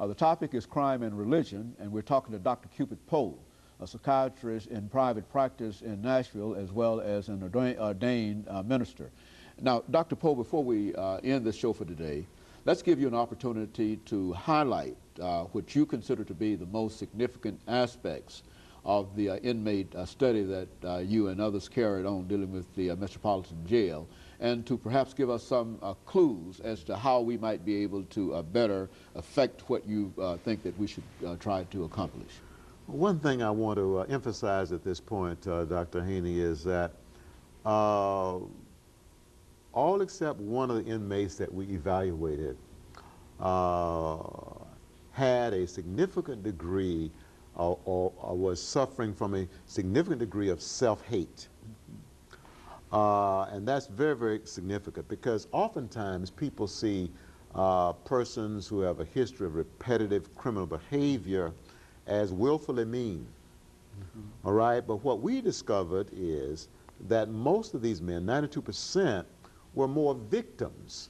The topic is crime and religion, and we're talking to Dr. CPoe, a psychiatrist in private practice in Nashville, as well as an ordained minister. Now, Dr. Poe, before we end this show for today, let's give you an opportunity to highlight what you consider to be the most significant aspects of the inmate study that you and others carried on dealing with the Metropolitan Jail, and to perhaps give us some clues as to how we might be able to better affect what you think that we should try to accomplish. One thing I want to emphasize at this point, Dr. Haney, is that all except one of the inmates that we evaluated had a significant degree or was suffering from a significant degree of self-hate. And that's very, very significant, because oftentimes people see persons who have a history of repetitive criminal behavior as willfully mean. All right? But what we discovered is that most of these men, 92%, were more victims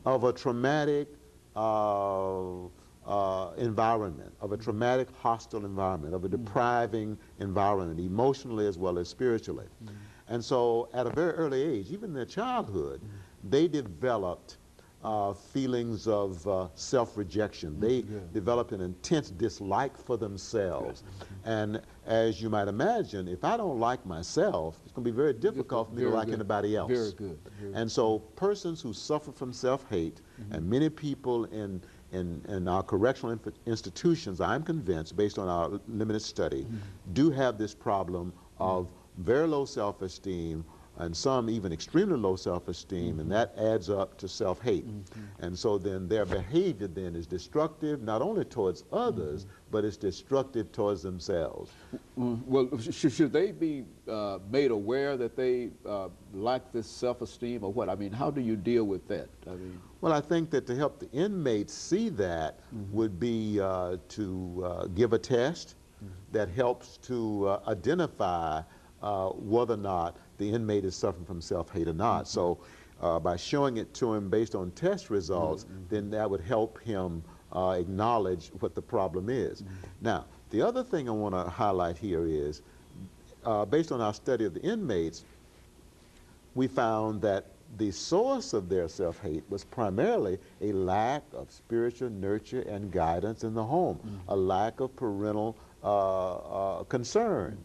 of a traumatic environment, of a traumatic hostile environment, of a depriving environment, emotionally as well as spiritually. And so at a very early age, even in their childhood, they developed feelings of self-rejection. They developed an intense dislike for themselves. And as you might imagine, if I don't like myself, it's going to be very difficult for me to like anybody else. Very good. And so persons who suffer from self-hate, and many people in our correctional institutions, I'm convinced, based on our limited study, do have this problem of very low self-esteem, and some even extremely low self-esteem, and that adds up to self-hate. And so then their behavior then is destructive, not only towards others, but it's destructive towards themselves. Well, should they be made aware that they lack this self-esteem, or what? I mean, how do you deal with that? I mean, well, I think that to help the inmates see that would be to give a test that helps to identify whether or not the inmate is suffering from self-hate or not. So by showing it to him based on test results, then that would help him acknowledge what the problem is. Now, the other thing I want to highlight here is, based on our study of the inmates, we found that the source of their self-hate was primarily a lack of spiritual nurture and guidance in the home, a lack of parental concern,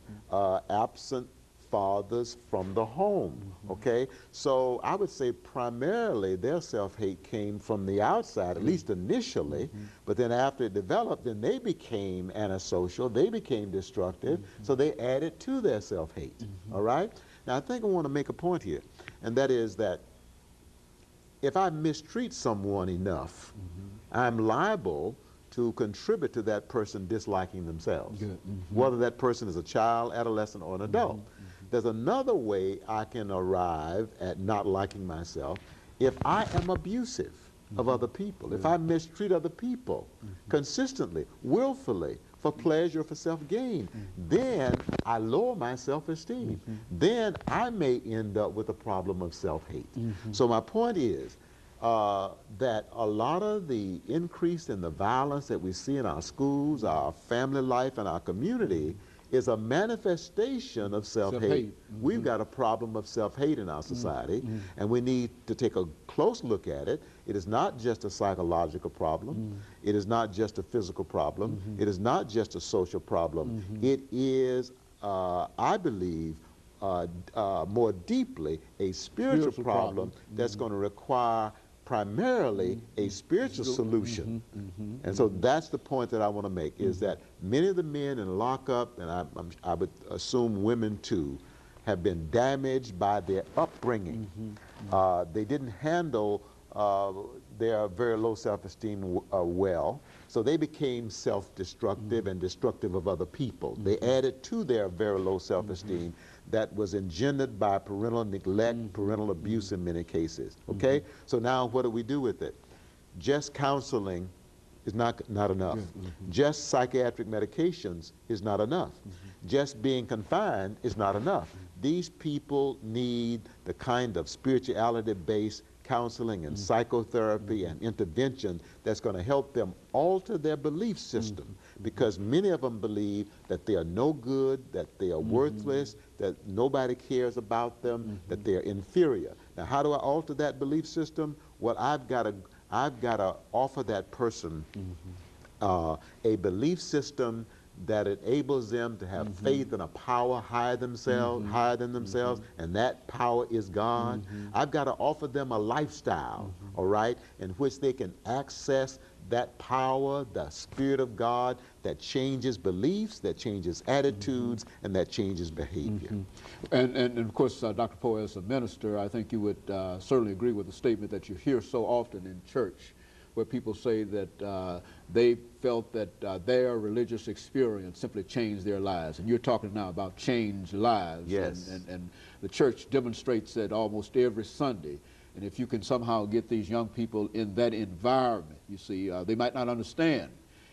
absent fathers from the home, okay? So I would say primarily their self-hate came from the outside, at least initially, but then after it developed, then they became antisocial, they became destructive, so they added to their self-hate, all right? Now I think I want to make a point here, and that is that if I mistreat someone enough, I'm liable to contribute to that person disliking themselves, whether that person is a child, adolescent, or an adult. There's another way I can arrive at not liking myself if I am abusive of other people, if I mistreat other people consistently, willfully, for pleasure, for self-gain, then I lower my self-esteem. Then I may end up with a problem of self-hate. So my point is that a lot of the increase in the violence that we see in our schools, our family life, and our community is a manifestation of self-hate. We've got a problem of self-hate in our society, and we need to take a close look at it. It is not just a psychological problem. It is not just a physical problem. It is not just a social problem. It is, I believe, more deeply a spiritual problem that's going to require primarily a spiritual solution. And so that's the point that I want to make, is that many of the men in lockup, and I would assume women too, have been damaged by their upbringing. They didn't handle their very low self-esteem well, so they became self-destructive and destructive of other people. They added to their very low self-esteem that was engendered by parental neglect, parental abuse in many cases, okay? So now what do we do with it? Just counseling is not enough. Just psychiatric medications is not enough. Just being confined is not enough. These people need the kind of spirituality-based counseling and psychotherapy and intervention that's going to help them alter their belief system, because many of them believe that they are no good, that they are worthless, that nobody cares about them, that they are inferior. Now, how do I alter that belief system? Well, I've got to offer that person a belief system that enables them to have faith in a power higher than themselves, and that power is God. I've got to offer them a lifestyle, all right, in which they can access that power, the Spirit of God, that changes beliefs, that changes attitudes, and that changes behavior. And of course, Dr. Poe, as a minister, I think you would certainly agree with the statement that you hear so often in church, where people say that they felt that their religious experience simply changed their lives. And you're talking now about changed lives. Yes. And the church demonstrates that almost every Sunday. And if you can somehow get these young people in that environment, you see, they might not understand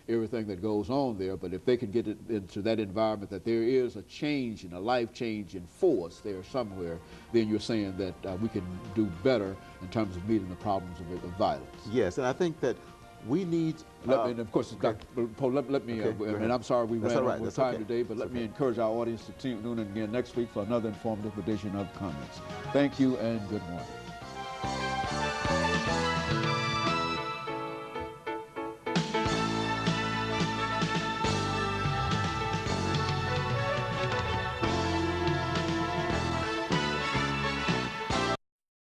everything that goes on there, but if they can get it into that environment, that there is a change and a life change in force there somewhere, then you're saying that we can do better in terms of meeting the problems of violence. Yes, and I think that we need... and of course, Dr. Poe, let me, and I'm sorry we ran over time today, but let me encourage our audience to tune in again next week for another informative edition of Comments. Thank you and good morning.